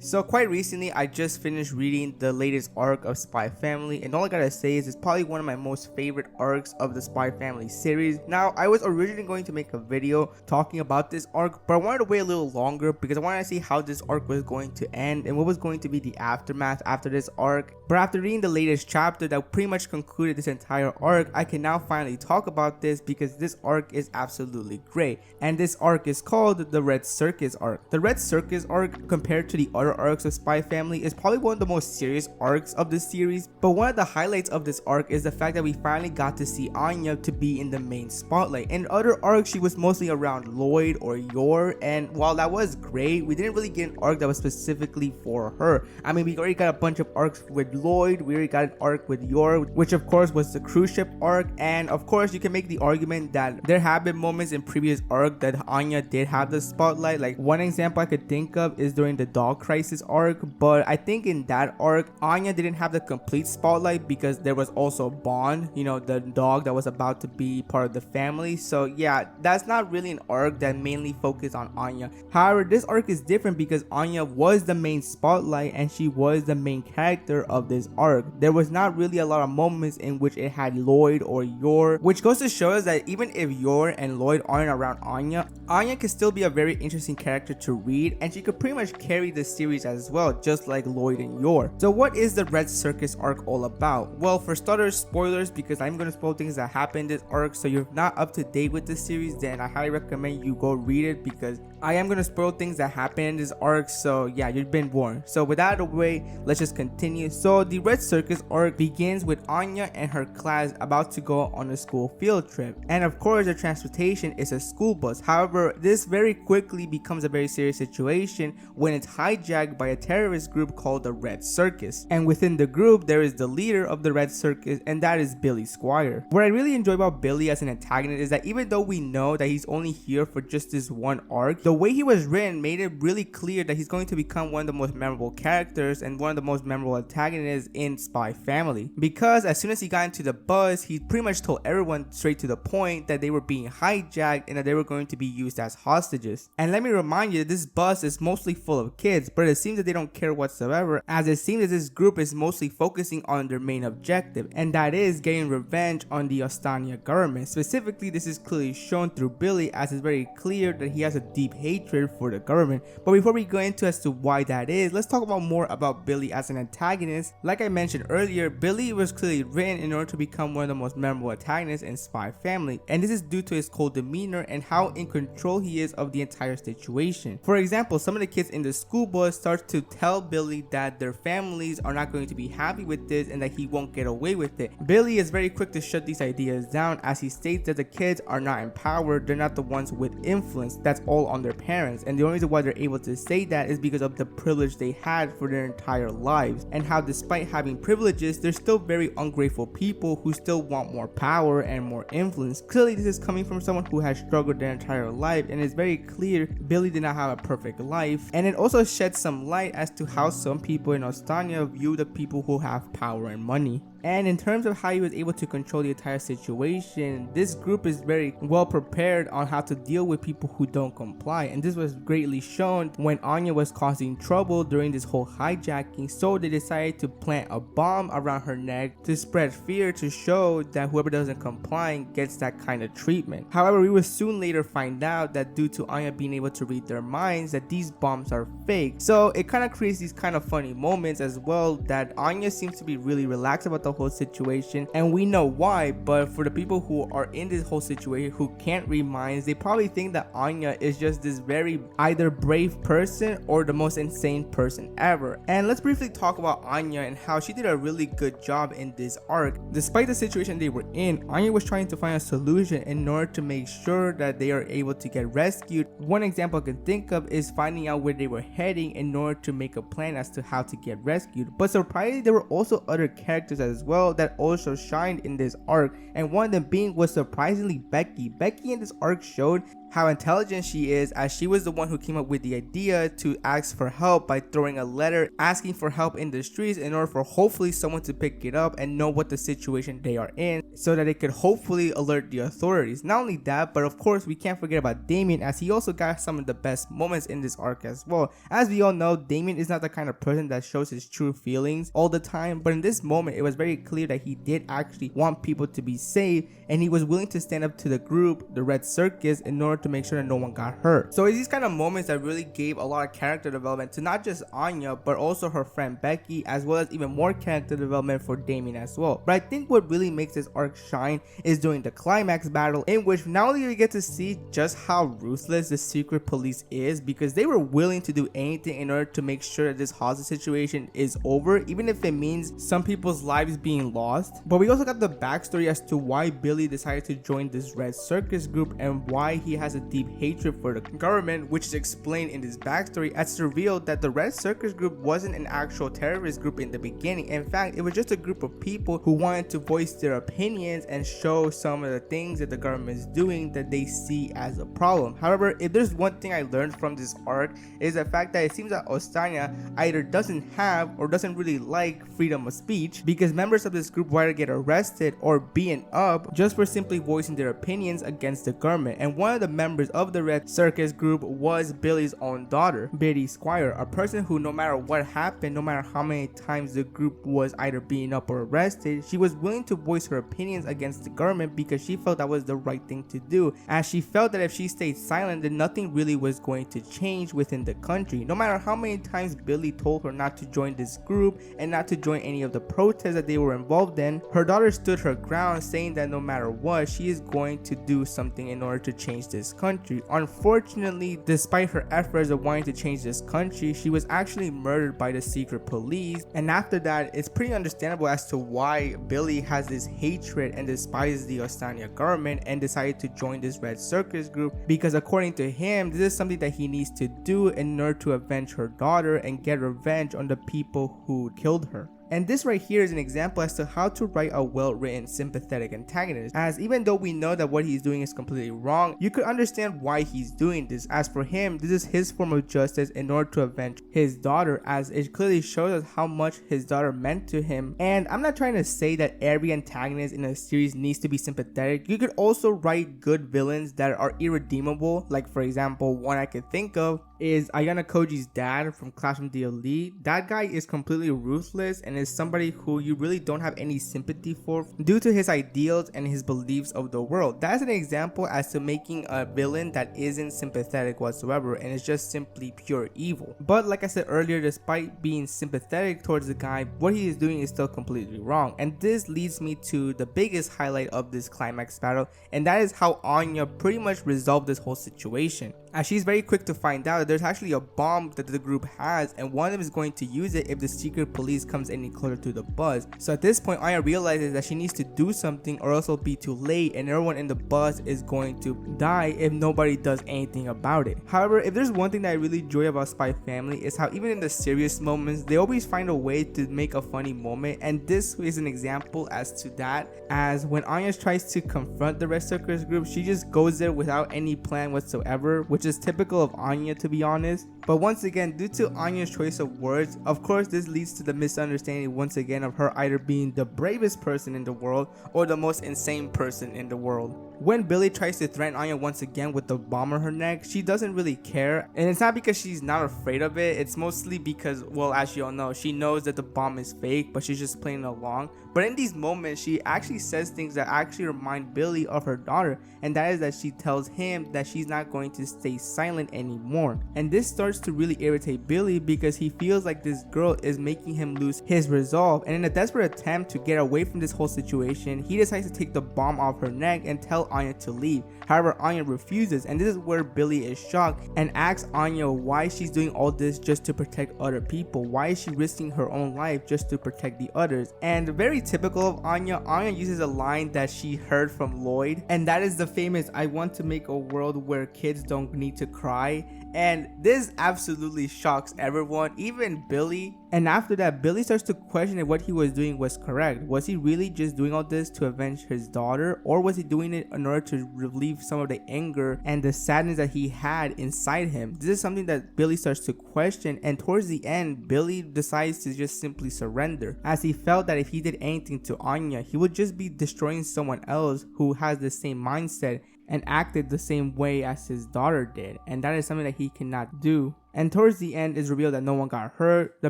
So quite recently, I just finished reading the latest arc of Spy Family, and all I gotta say is it's probably one of my most favorite arcs of the Spy Family series. Now, I was originally going to make a video talking about this arc, but I wanted to wait a little longer because I wanted to see how this arc was going to end and what was going to be the aftermath after this arc. But after reading the latest chapter that pretty much concluded this entire arc, I can now finally talk about this because this arc is absolutely great. And this arc is called the Red Circus arc. The Red Circus arc, compared to the other arcs of Spy Family, is probably one of the most serious arcs of the series. But one of the highlights of this arc is the fact that we finally got to see Anya to be in the main spotlight. In other arcs, she was mostly around Lloyd or Yor, and while that was great, we didn't really get an arc that was specifically for her. I mean, we already got a bunch of arcs with Lloyd, we already got an arc with Yor, which of course was the cruise ship arc, and of course you can make the argument that there have been moments in previous arc that Anya did have the spotlight. Like one example I could think of is during the Dog Crisis arc, but I think in that arc Anya didn't have the complete spotlight because there was also Bond, you know, the dog that was about to be part of the family. So yeah, that's not really an arc that mainly focused on Anya. However, this arc is different because Anya was the main spotlight and she was the main character of this arc. There was not really a lot of moments in which it had Lloyd or Yor, which goes to show us that even if Yor and Lloyd aren't around Anya, Anya can still be a very interesting character to read, and she could pretty much carry the series as well, just like Lloyd and Yor. So what is the Red Circus arc all about? Well, for starters, spoilers, because I'm going to spoil things that happen in this arc, so you're not up to date with the series, then I highly recommend you go read it because I am going to spoil things that happen in this arc. So yeah, you've been warned. So with that out of the way, let's just continue. So the Red Circus arc begins with Anya and her class about to go on a school field trip, and of course their transportation is a school bus. However, this very quickly becomes a very serious situation when it's hijacked by a terrorist group called the Red Circus, and within the group there is the leader of the Red Circus, and that is Billy Squire. What I really enjoy about Billy as an antagonist is that even though we know that he's only here for just this one arc, the way he was written made it really clear that he's going to become one of the most memorable characters and one of the most memorable antagonists in Spy Family, because as soon as he got into the bus, he pretty much told everyone straight to the point that they were being hijacked and that they were going to be used as hostages. And let me remind you that this bus is mostly full of kids, but it seems that they don't care whatsoever, as it seems that this group is mostly focusing on their main objective, and that is getting revenge on the Ostania government. Specifically, this is clearly shown through Billy, as it's very clear that he has a deep hatred for the government. But before we go into as to why that is, let's talk about more about Billy as an antagonist. Like I mentioned earlier, Billy was clearly written in order to become one of the most memorable antagonists in Spy Family, and this is due to his cold demeanor and how in control he is of the entire situation. For example, some of the kids in the school bus start to tell Billy that their families are not going to be happy with this and that he won't get away with it. Billy is very quick to shut these ideas down, as he states that the kids are not empowered, they're not the ones with influence, that's all on their parents, and the only reason why they're able to say that is because of the privilege they had for their entire lives, and how despite having privileges, they're still very ungrateful people who still want more power and more influence. Clearly this is coming from someone who has struggled their entire life, and it's very clear Billy did not have a perfect life. And it also sheds some light as to how some people in Ostania view the people who have power and money. And in terms of how he was able to control the entire situation, this group is very well prepared on how to deal with people who don't comply, and this was greatly shown when Anya was causing trouble during this whole hijacking. So they decided to plant a bomb around her neck to spread fear, to show that whoever doesn't comply gets that kind of treatment. However, we will soon later find out that due to Anya being able to read their minds, that these bombs are fake. So it kind of creates these kind of funny moments as well, that Anya seems to be really relaxed about the whole situation, and we know why. But for the people who are in this whole situation who can't read minds, they probably think that Anya is just this very either brave person or the most insane person ever. And let's briefly talk about Anya and how she did a really good job in this arc. Despite the situation they were in, Anya was trying to find a solution in order to make sure that they are able to get rescued. One example I can think of is finding out where they were heading in order to make a plan as to how to get rescued. But surprisingly, there were also other characters as well that also shined in this arc, and one of them being was surprisingly Becky. Becky in this arc showed how intelligent she is, as she was the one who came up with the idea to ask for help by throwing a letter asking for help in the streets in order for hopefully someone to pick it up and know what the situation they are in so that it could hopefully alert the authorities. Not only that, but of course we can't forget about Damien, as he also got some of the best moments in this arc as well. As we all know, Damien is not the kind of person that shows his true feelings all the time, but in this moment it was very clear that he did actually want people to be safe, and he was willing to stand up to the group, the Red Circus, in order to make sure that no one got hurt. So it's these kind of moments that really gave a lot of character development to not just Anya, but also her friend Becky, as well as even more character development for Damien as well. But I think what really makes this arc shine is during the climax battle, in which not only do we get to see just how ruthless the secret police is, because they were willing to do anything in order to make sure that this hostage situation is over, even if it means some people's lives being lost. But we also got the backstory as to why Billy decided to join this Red Circus group and why he has a deep hatred for the government, which is explained in this backstory, as it's revealed that the Red Circus group wasn't an actual terrorist group in the beginning. In fact, it was just a group of people who wanted to voice their opinions and show some of the things that the government is doing that they see as a problem. However, if there's one thing I learned from this arc, is the fact that it seems that Ostania either doesn't have or doesn't really like freedom of speech, because members of this group would either get arrested or beaten up just for simply voicing their opinions against the government. And one of the members of the Red Circus group was Billy's own daughter, Biddy Squire, a person who, no matter what happened, no matter how many times the group was either beaten up or arrested, she was willing to voice her opinions against the government because she felt that was the right thing to do, as she felt that if she stayed silent, then nothing really was going to change within the country. No matter how many times Billy told her not to join this group and not to join any of the protests that they were involved in, her daughter stood her ground, saying that no matter what, she is going to do something in order to change this country. Unfortunately, despite her efforts of wanting to change this country, she was actually murdered by the secret police. And after that, it's pretty understandable as to why Billy has this hatred and despises the Ostania government and decided to join this Red Circus group, because according to him, this is something that he needs to do in order to avenge her daughter and get revenge on the people who killed her. And this right here is an example as to how to write a well-written sympathetic antagonist, as even though we know that what he's doing is completely wrong, you could understand why he's doing this, as for him, this is his form of justice in order to avenge his daughter, as it clearly shows us how much his daughter meant to him. And I'm not trying to say that every antagonist in a series needs to be sympathetic. You could also write good villains that are irredeemable, like for example, one I could think of is Ayana Koji's dad from Clash of the Elite. That guy is completely ruthless and is somebody who you really don't have any sympathy for due to his ideals and his beliefs of the world. That's an example as to making a villain that isn't sympathetic whatsoever and is just simply pure evil. But like I said earlier, despite being sympathetic towards the guy, what he is doing is still completely wrong. And this leads me to the biggest highlight of this climax battle, and that is how Anya pretty much resolved this whole situation, as she's very quick to find out that there's actually a bomb that the group has, and one of them is going to use it if the secret police comes any closer to the bus. So at this point, Anya realizes that she needs to do something or else it'll be too late, and everyone in the bus is going to die if nobody does anything about it. However, if there's one thing that I really enjoy about Spy Family, is how even in the serious moments, they always find a way to make a funny moment, and this is an example as to that, as when Anya tries to confront the Red Circus group, she just goes there without any plan whatsoever, which is typical of Anya, to be honest. But once again, due to Anya's choice of words, of course this leads to the misunderstanding once again of her either being the bravest person in the world or the most insane person in the world. When Billy tries to threaten Anya once again with the bomb on her neck, she doesn't really care, and it's not because she's not afraid of it, it's mostly because, well, as you all know, she knows that the bomb is fake, but she's just playing along. But in these moments, she actually says things that actually remind Billy of her daughter, and that is that she tells him that she's not going to stay silent anymore. And this starts to really irritate Billy because he feels like this girl is making him lose his resolve, and in a desperate attempt to get away from this whole situation, he decides to take the bomb off her neck and tell Anya to leave. However, Anya refuses, and this is where Billy is shocked and asks Anya why she's doing all this just to protect other people. Why is she risking her own life just to protect the others? And very typical of Anya, Anya uses a line that she heard from Lloyd, and that is the famous "I want to make a world where kids don't need to cry." And this absolutely shocks everyone, even Billy. And after that, Billy starts to question if what he was doing was correct. Was he really just doing all this to avenge his daughter, or was he doing it in order to relieve some of the anger and the sadness that he had inside him? This is something that Billy starts to question, and towards the end, Billy decides to just simply surrender, as he felt that if he did anything to Anya, he would just be destroying someone else who has the same mindset and acted the same way as his daughter did, and that is something that he cannot do. And towards the end, it's revealed that no one got hurt, the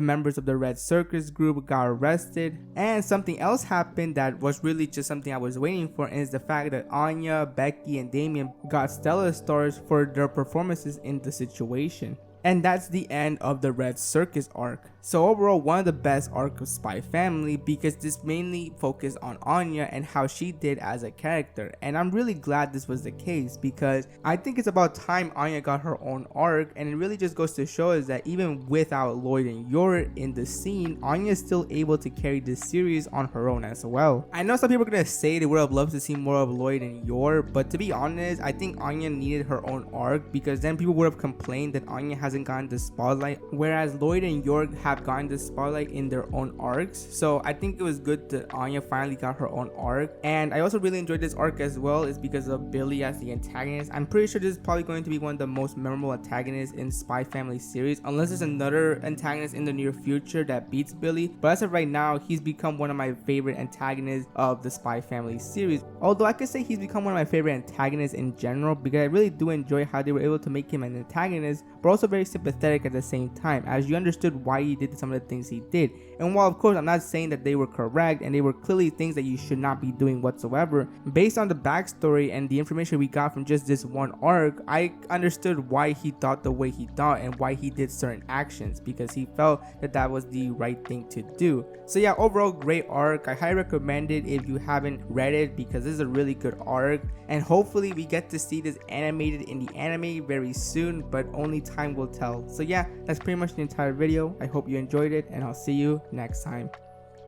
members of the Red Circus group got arrested, and something else happened that was really just something I was waiting for, and is the fact that Anya, Becky, and Damien got stellar stars for their performances in the situation. And that's the end of the Red Circus arc. So overall, one of the best arcs of Spy Family, because this mainly focused on Anya and how she did as a character. And I'm really glad this was the case, because I think it's about time Anya got her own arc, and it really just goes to show us that even without Lloyd and Yor in the scene, Anya is still able to carry this series on her own as well. I know some people are gonna say they would have loved to see more of Lloyd and Yor, but to be honest, I think Anya needed her own arc, because then people would have complained that Anya hasn't gotten the spotlight, whereas Lloyd and Yor have gotten the spotlight in their own arcs. So I think it was good that Anya finally got her own arc. And I also really enjoyed this arc as well, is because of Billy as the antagonist. I'm pretty sure this is probably going to be one of the most memorable antagonists in Spy Family series, unless there's another antagonist in the near future that beats Billy. But as of right now, he's become one of my favorite antagonists of the Spy Family series. Although I could say he's become one of my favorite antagonists in general, because I really do enjoy how they were able to make him an antagonist, but also very sympathetic at the same time, as you understood why he did some of the things he did. And while of course I'm not saying that they were correct, and they were clearly things that you should not be doing whatsoever, based on the backstory and the information we got from just this one arc, I understood why he thought the way he thought and why he did certain actions, because he felt that that was the right thing to do. So yeah, overall great arc. I highly recommend it if you haven't read it, because this is a really good arc, and hopefully we get to see this animated in the anime very soon, but only time will tell. So yeah, that's pretty much the entire video. I hope you enjoyed it, and I'll see you next time.